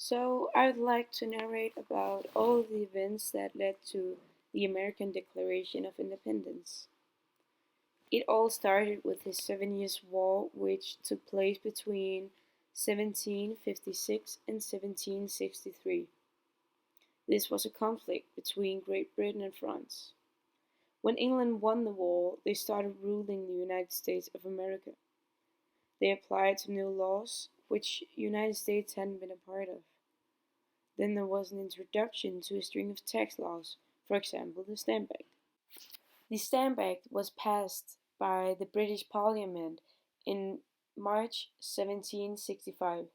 So, I would like to narrate about all of the events that led to the American Declaration of Independence. It all started with the Seven Years' War, which took place between 1756 and 1763. This was a conflict between Great Britain and France. When England won the war, they started ruling the United States of America. They applied some new laws, which United States hadn't been a part of. Then there was an introduction to a string of tax laws, for example, the Stamp Act. The Stamp Act was passed by the British Parliament in March 1765.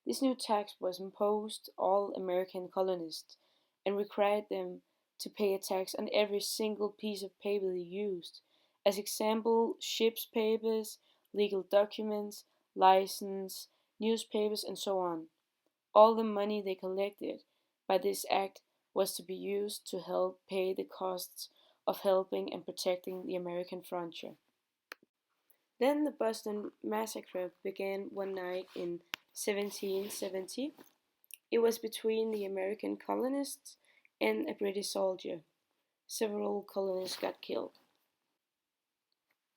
This new tax was imposed all American colonists and required them to pay a tax on every single piece of paper they used. As example, ships' papers, legal documents, license, newspapers, and so on. All the money they collected by this act was to be used to help pay the costs of helping and protecting the American frontier. Then the Boston Massacre began one night in 1770. It was between the American colonists and a British soldier. Several colonists got killed.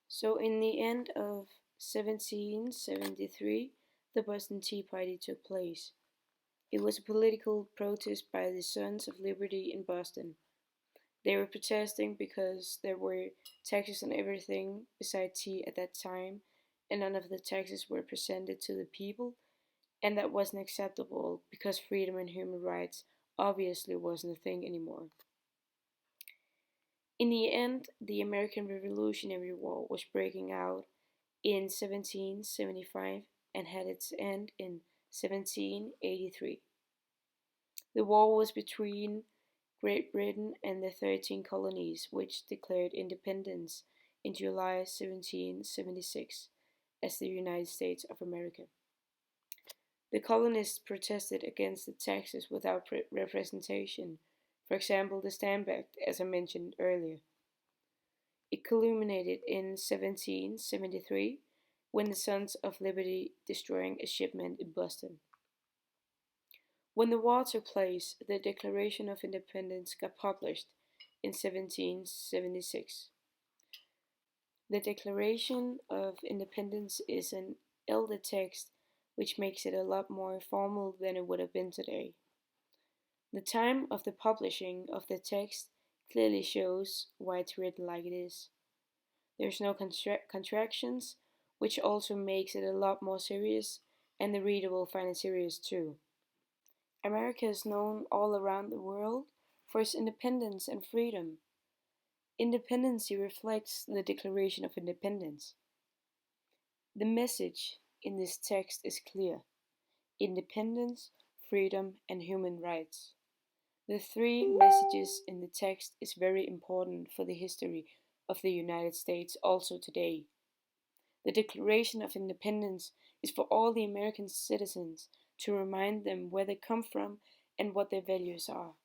So, in the end of 1773, the Boston Tea Party took place. It was a political protest by the Sons of Liberty in Boston. They were protesting because there were taxes on everything besides tea at that time, and none of the taxes were presented to the people, and that wasn't acceptable because freedom and human rights obviously wasn't a thing anymore. In the end, the American Revolutionary War was breaking out in 1775 and had its end in 1783. The war was between Great Britain and the 13 colonies, which declared independence in July 1776 as the United States of America. The colonists protested against the taxes without representation, for example, the Stamp Act, as I mentioned earlier. It culminated in 1773 when the Sons of Liberty destroying a shipment in Boston. When the war took place, the Declaration of Independence got published in 1776. The Declaration of Independence is an elder text which makes it a lot more formal than it would have been today. The time of the publishing of the text clearly shows why it's written like it is. There's no contractions, which also makes it a lot more serious, and the reader will find it serious too. America is known all around the world for its independence and freedom. Independence reflects the Declaration of Independence. The message in this text is clear: independence, freedom, and human rights. The three messages in the text is very important for the history of the United States also today. The Declaration of Independence is for all the American citizens to remind them where they come from and what their values are.